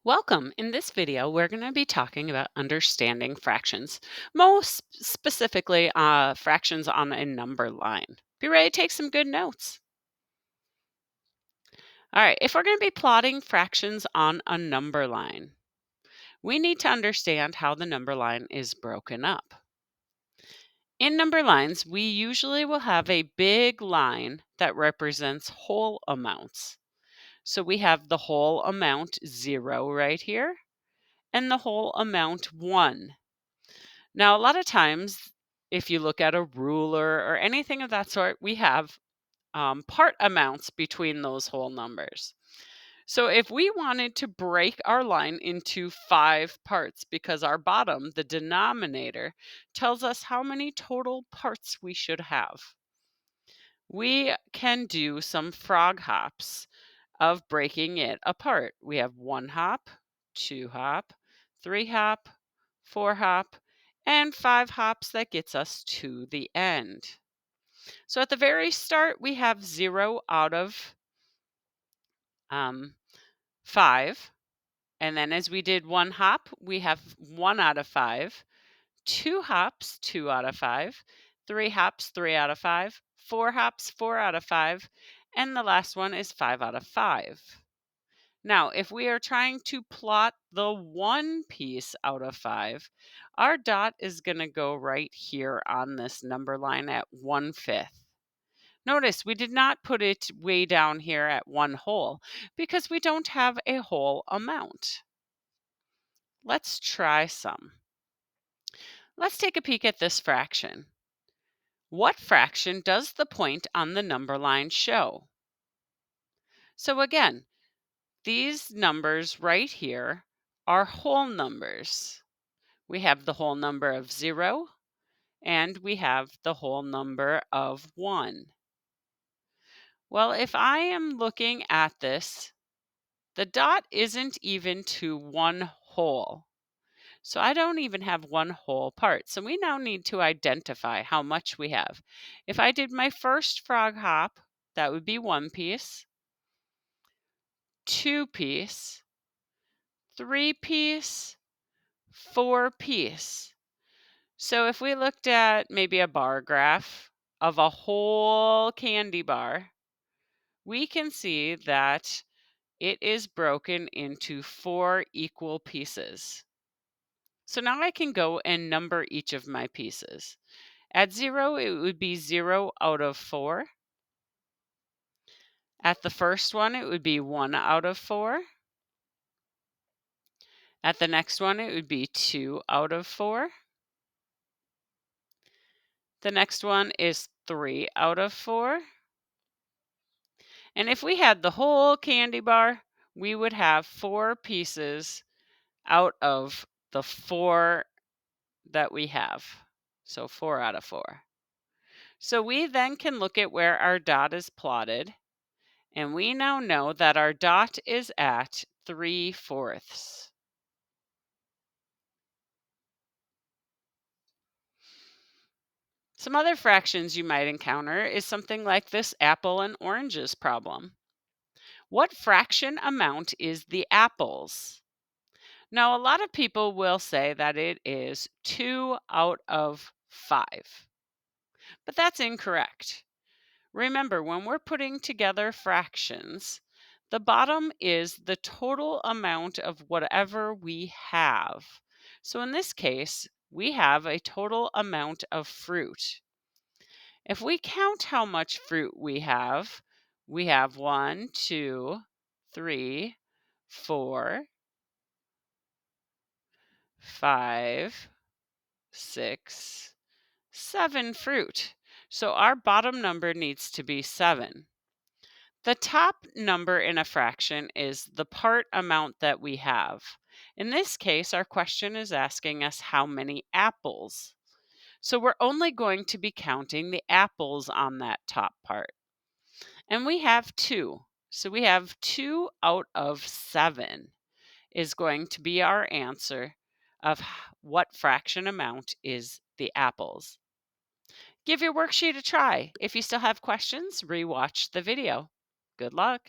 Welcome. In this video, we're going to be talking about understanding fractions, most specifically fractions on a number line. Be ready to take some good notes. All right, if we're going to be plotting fractions on a number line, we need to understand how the number line is broken up. In number lines, we usually will have a big line that represents whole amounts. So we have the whole amount 0 right here and the whole amount 1. Now, a lot of times, if you look at a ruler or anything of that sort, we have part amounts between those whole numbers. So if we wanted to break our line into 5 parts, because our bottom, the denominator, tells us how many total parts we should have, we can do some frog hops of breaking it apart. We have 1 hop, 2 hop, 3 hop, 4 hop, and 5 hops that gets us to the end. So at the very start, we have 0 out of um, 5. And then as we did 1 hop, we have 1 out of 5. 2 hops, 2 out of 5. 3 hops, 3 out of 5. 4 hops, 4 out of 5. And the last one is 5 out of 5. Now, if we are trying to plot the 1 piece out of 5, our dot is going to go right here on this number line at 1/5. Notice we did not put it way down here at 1 whole because we don't have a whole amount. Let's try some. Let's take a peek at this fraction. What fraction does the point on the number line show? So again, these numbers right here are whole numbers. We have the whole number of 0 and we have the whole number of 1. Well, if I am looking at this, the dot isn't even to 1 whole. So I don't even have 1 whole part. So we now need to identify how much we have. If I did my first frog hop, that would be 1 piece, 2 piece, 3 piece, 4 piece. So if we looked at maybe a bar graph of a whole candy bar, we can see that it is broken into 4 equal pieces. So now I can go and number each of my pieces. At 0, it would be 0 out of 4. At the first one, it would be 1 out of 4. At the next one, it would be 2 out of 4. The next one is 3 out of 4. And if we had the whole candy bar, we would have 4 pieces out of the 4 that we have. So 4 out of 4. So we then can look at where our dot is plotted. And we now know that our dot is at 3/4. Some other fractions you might encounter is something like this apple and oranges problem. What fraction amount is the apples? Now, a lot of people will say that it is 2 out of 5, but that's incorrect. Remember, when we're putting together fractions, the bottom is the total amount of whatever we have. So in this case, we have a total amount of fruit. If we count how much fruit we have 1, 2, 3, 4, 5, 6, 7 fruit. So our bottom number needs to be 7. The top number in a fraction is the part amount that we have. In this case, our question is asking us how many apples. So we're only going to be counting the apples on that top part. And we have 2. So we have 2 out of 7 is going to be our answer of what fraction amount is the apples. Give your worksheet a try. If you still have questions, rewatch the video. Good luck.